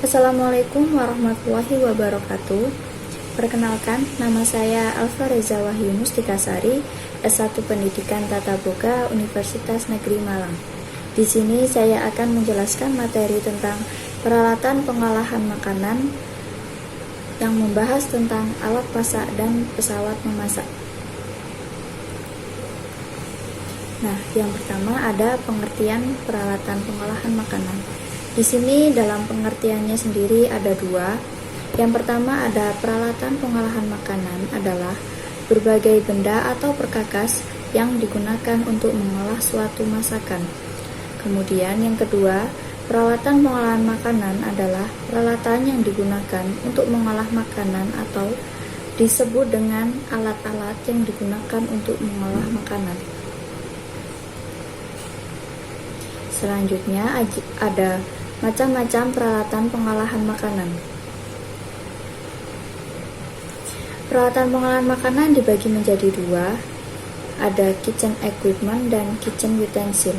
Assalamualaikum warahmatullahi wabarakatuh. Perkenalkan, nama saya Alfa Reza Wahyu Mustikasari, S1 Pendidikan Tata Boga Universitas Negeri Malang. Di sini saya akan menjelaskan materi tentang peralatan pengolahan makanan yang membahas tentang alat masak dan pesawat memasak. Nah, yang pertama ada pengertian peralatan pengolahan makanan. Di sini dalam pengertiannya sendiri ada dua. Yang pertama ada peralatan pengolahan makanan adalah berbagai benda atau perkakas yang digunakan untuk mengolah suatu masakan. Kemudian yang kedua, peralatan pengolahan makanan adalah peralatan yang digunakan untuk mengolah makanan atau disebut dengan alat-alat yang digunakan untuk mengolah makanan. Selanjutnya ada macam-macam peralatan pengolahan makanan. Peralatan pengolahan makanan dibagi menjadi dua, ada kitchen equipment dan kitchen utensil.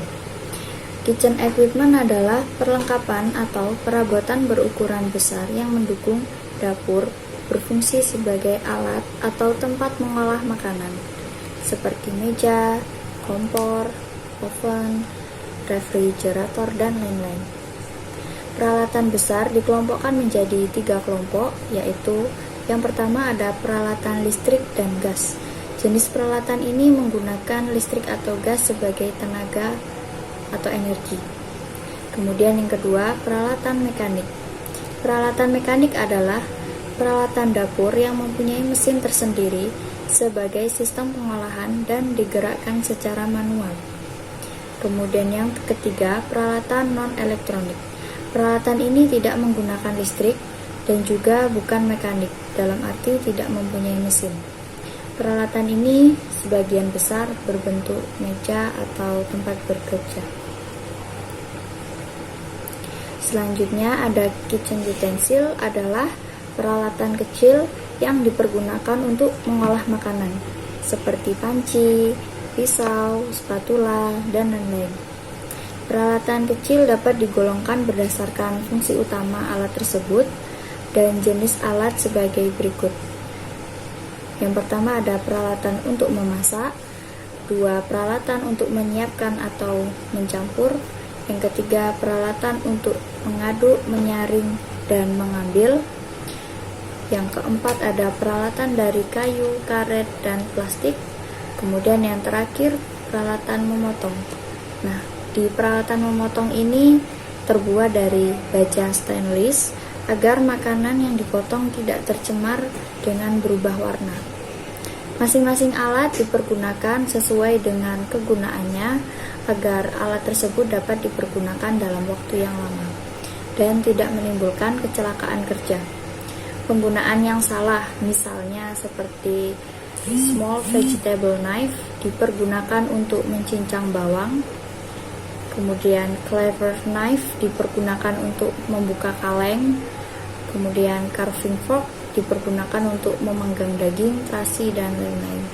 Kitchen equipment adalah perlengkapan atau perabotan berukuran besar yang mendukung dapur, berfungsi sebagai alat atau tempat mengolah makanan, seperti meja, kompor, oven, refrigerator, dan lain-lain. Peralatan besar dikelompokkan menjadi 3 kelompok, yaitu yang pertama ada peralatan listrik dan gas. Jenis peralatan ini menggunakan listrik atau gas sebagai tenaga atau energi. Kemudian yang kedua, peralatan mekanik. Peralatan mekanik adalah peralatan dapur yang mempunyai mesin tersendiri sebagai sistem pengolahan dan digerakkan secara manual. Kemudian yang ketiga, peralatan non-elektronik. Peralatan ini tidak menggunakan listrik dan juga bukan mekanik, dalam arti tidak mempunyai mesin. Peralatan ini sebagian besar berbentuk meja atau tempat bekerja. Selanjutnya ada kitchen utensil, adalah peralatan kecil yang dipergunakan untuk mengolah makanan, seperti panci, pisau, spatula, dan lain-lain. Peralatan kecil dapat digolongkan berdasarkan fungsi utama alat tersebut dan jenis alat sebagai berikut. Yang pertama ada peralatan untuk memasak, dua peralatan untuk menyiapkan atau mencampur, yang ketiga peralatan untuk mengaduk, menyaring, dan mengambil, yang keempat ada peralatan dari kayu, karet, dan plastik, kemudian yang terakhir peralatan memotong. Nah, di peralatan memotong ini terbuat dari baja stainless agar makanan yang dipotong tidak tercemar dengan berubah warna. Masing-masing alat dipergunakan sesuai dengan kegunaannya agar alat tersebut dapat dipergunakan dalam waktu yang lama dan tidak menimbulkan kecelakaan kerja. Penggunaan yang salah misalnya seperti small vegetable knife dipergunakan untuk mencincang bawang. Kemudian cleaver knife dipergunakan untuk membuka kaleng. Kemudian carving fork dipergunakan untuk memanggang daging, terasi, dan lain-lain.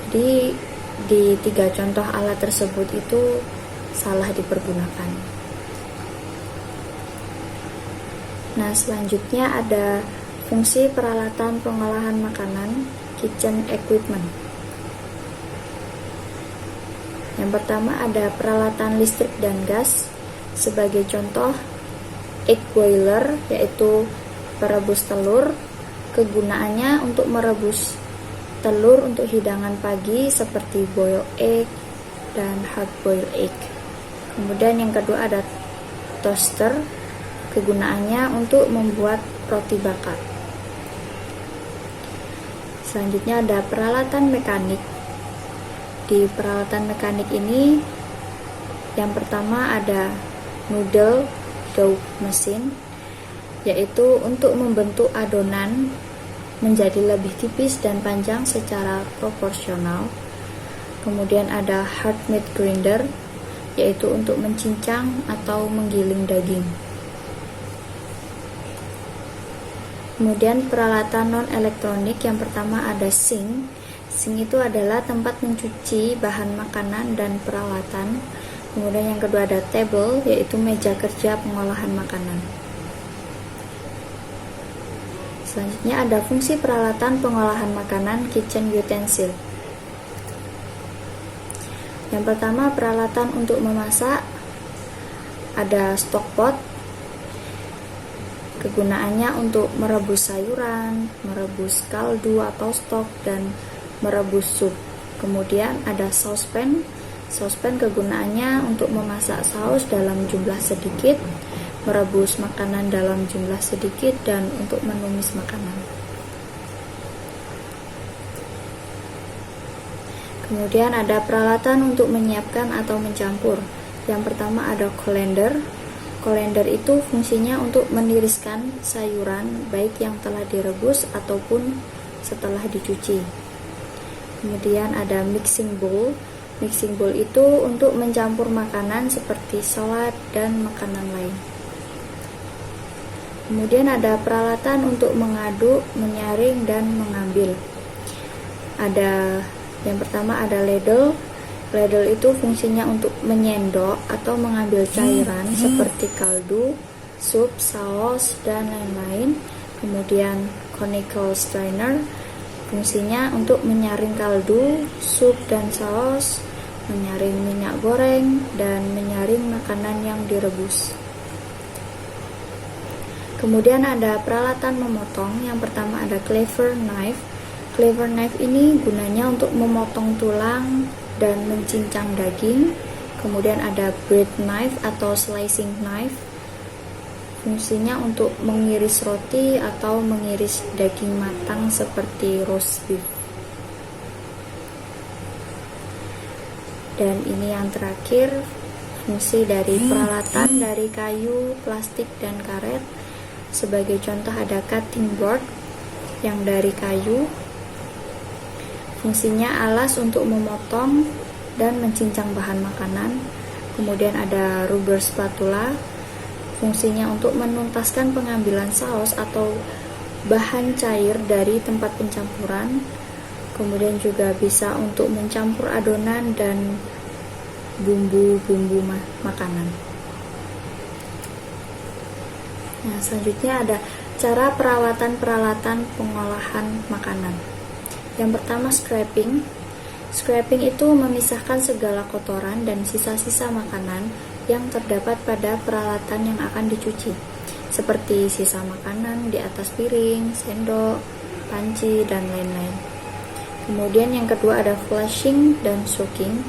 Jadi di 3 contoh alat tersebut itu salah dipergunakan. Nah, selanjutnya ada fungsi peralatan pengolahan makanan, kitchen equipment. Yang pertama ada peralatan listrik dan gas. Sebagai contoh, egg boiler, yaitu perebus telur. Kegunaannya untuk merebus telur untuk hidangan pagi seperti boiled egg dan hard boiled egg. Kemudian yang kedua ada toaster. Kegunaannya untuk membuat roti bakar. Selanjutnya ada peralatan mekanik. Di peralatan mekanik ini yang pertama ada noodle dough machine, yaitu untuk membentuk adonan menjadi lebih tipis dan panjang secara proporsional. Kemudian ada hard meat grinder, yaitu untuk mencincang atau menggiling daging. Kemudian peralatan non-elektronik yang pertama ada sink. Sink itu adalah tempat mencuci bahan makanan dan peralatan. Kemudian yang kedua ada table, yaitu meja kerja pengolahan makanan. Selanjutnya ada fungsi peralatan pengolahan makanan kitchen utensil. Yang pertama, peralatan untuk memasak. Ada stockpot. Kegunaannya untuk merebus sayuran, merebus kaldu atau stok, dan merebus sup. Kemudian ada saucepan. Saucepan kegunaannya untuk memasak saus dalam jumlah sedikit, merebus makanan dalam jumlah sedikit, dan untuk menumis makanan. Kemudian ada peralatan untuk menyiapkan atau mencampur. Yang pertama ada colander. Colander itu fungsinya untuk meniriskan sayuran baik yang telah direbus ataupun setelah dicuci. Kemudian ada mixing bowl. Mixing bowl itu untuk mencampur makanan seperti salad dan makanan lain. Kemudian ada peralatan untuk mengaduk, menyaring, dan mengambil. Yang pertama ada ladle. Ladle itu fungsinya untuk menyendok atau mengambil cairan seperti kaldu, sup, saus, dan lain-lain. Kemudian conical strainer, fungsinya untuk menyaring kaldu, sup, dan saus, menyaring minyak goreng, dan menyaring makanan yang direbus. Kemudian ada peralatan memotong. Yang pertama ada cleaver knife. Cleaver knife ini gunanya untuk memotong tulang dan mencincang daging. Kemudian ada bread knife atau slicing knife. Fungsinya untuk mengiris roti atau mengiris daging matang seperti roast beef. Dan ini yang terakhir, fungsi dari peralatan dari kayu, plastik, dan karet. Sebagai contoh ada cutting board yang dari kayu. Fungsinya alas untuk memotong dan mencincang bahan makanan. Kemudian ada rubber spatula. Fungsinya untuk menuntaskan pengambilan saus atau bahan cair dari tempat pencampuran. Kemudian juga bisa untuk mencampur adonan dan bumbu-bumbu makanan. Nah, selanjutnya ada cara peralatan pengolahan makanan. Yang pertama scraping. Scraping itu memisahkan segala kotoran dan sisa-sisa makanan yang terdapat pada peralatan yang akan dicuci, seperti sisa makanan di atas piring, sendok, panci, dan lain-lain. Kemudian yang kedua ada flashing dan soaking.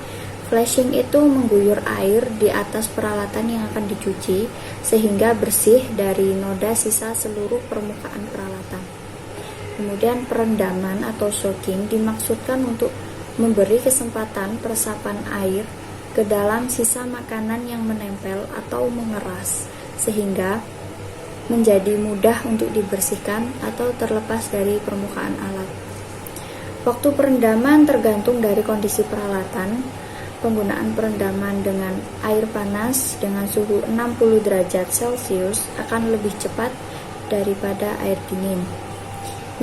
Flashing itu mengguyur air di atas peralatan yang akan dicuci sehingga bersih dari noda sisa seluruh permukaan peralatan. Kemudian perendaman atau soaking dimaksudkan untuk memberi kesempatan peresapan air ke dalam sisa makanan yang menempel atau mengeras sehingga menjadi mudah untuk dibersihkan atau terlepas dari permukaan alat. Waktu perendaman tergantung dari kondisi peralatan. Penggunaan perendaman dengan air panas dengan suhu 60 derajat Celcius akan lebih cepat daripada air dingin.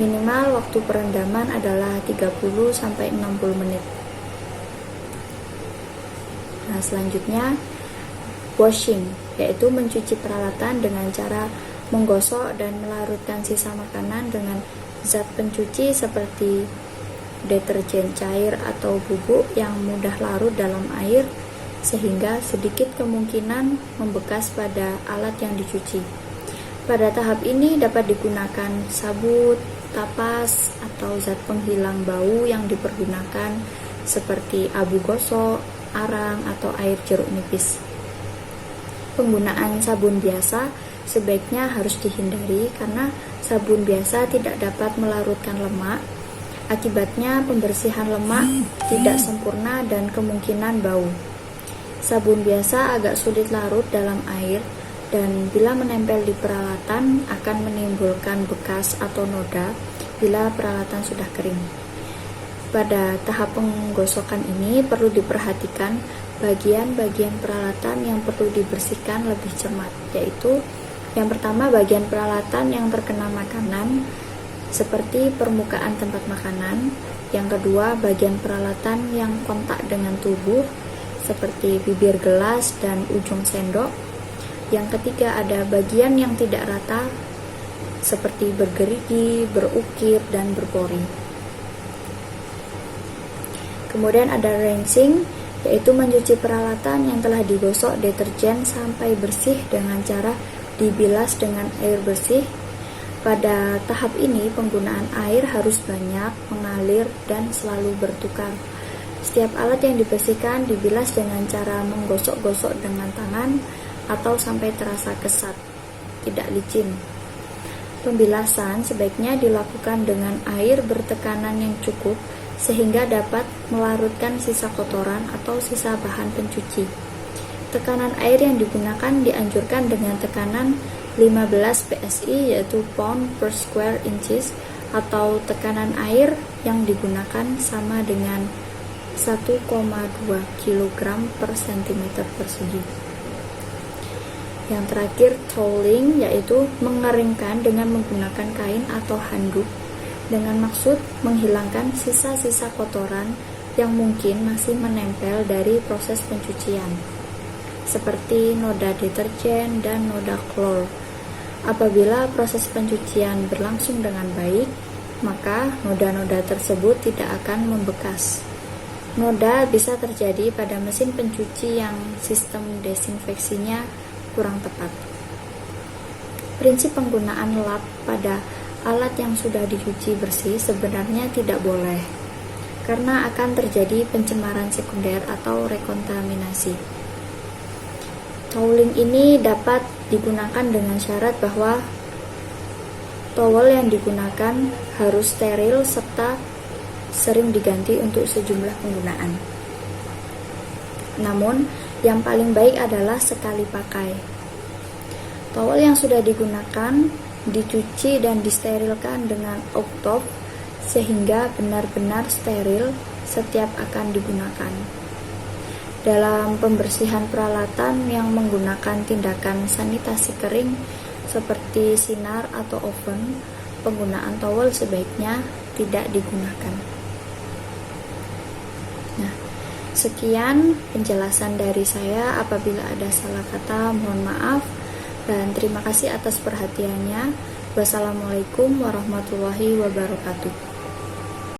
Minimal waktu perendaman adalah 30-60 menit. Nah, selanjutnya washing, yaitu mencuci peralatan dengan cara menggosok dan melarutkan sisa makanan dengan zat pencuci seperti deterjen cair atau bubuk yang mudah larut dalam air sehingga sedikit kemungkinan membekas pada alat yang dicuci. Pada tahap ini dapat digunakan sabut, tapas, atau zat penghilang bau yang dipergunakan seperti abu gosok, arang, atau air jeruk nipis. Penggunaan sabun biasa sebaiknya harus dihindari karena sabun biasa tidak dapat melarutkan lemak. Akibatnya pembersihan lemak tidak sempurna dan kemungkinan bau. Sabun biasa agak sulit larut dalam air dan bila menempel di peralatan akan menimbulkan bekas atau noda bila peralatan sudah kering. Pada tahap penggosokan ini perlu diperhatikan bagian-bagian peralatan yang perlu dibersihkan lebih cermat, yaitu yang pertama bagian peralatan yang terkena makanan seperti permukaan tempat makanan. Yang kedua, bagian peralatan yang kontak dengan tubuh seperti bibir gelas dan ujung sendok. Yang ketiga, ada bagian yang tidak rata seperti bergerigi, berukir, dan berpori. Kemudian ada rinsing, yaitu mencuci peralatan yang telah digosok deterjen sampai bersih dengan cara dibilas dengan air bersih. Pada tahap ini penggunaan air harus banyak, mengalir, dan selalu bertukar. Setiap alat yang dibersihkan dibilas dengan cara menggosok-gosok dengan tangan atau sampai terasa kesat, tidak licin. Pembilasan sebaiknya dilakukan dengan air bertekanan yang cukup sehingga dapat melarutkan sisa kotoran atau sisa bahan pencuci. Tekanan air yang digunakan dianjurkan dengan tekanan 15 PSI, yaitu pound per square inches, atau tekanan air yang digunakan sama dengan 1,2 kg per cm persegi. Yang terakhir, toweling, yaitu mengeringkan dengan menggunakan kain atau handuk dengan maksud menghilangkan sisa-sisa kotoran yang mungkin masih menempel dari proses pencucian, seperti noda deterjen dan noda klor. Apabila proses pencucian berlangsung dengan baik, maka noda-noda tersebut tidak akan membekas. Noda bisa terjadi pada mesin pencuci yang sistem desinfeksinya kurang tepat. Prinsip penggunaan lap pada alat yang sudah dicuci bersih sebenarnya tidak boleh, karena akan terjadi pencemaran sekunder atau rekontaminasi. Toweling ini dapat digunakan dengan syarat bahwa towel yang digunakan harus steril serta sering diganti untuk sejumlah penggunaan. Namun, yang paling baik adalah sekali pakai. Towel yang sudah digunakan dicuci dan disterilkan dengan Octop sehingga benar-benar steril setiap akan digunakan. Dalam pembersihan peralatan yang menggunakan tindakan sanitasi kering seperti sinar atau oven, penggunaan towel sebaiknya tidak digunakan. Nah, sekian penjelasan dari saya. Apabila ada salah kata, mohon maaf, dan terima kasih atas perhatiannya. Wassalamualaikum warahmatullahi wabarakatuh.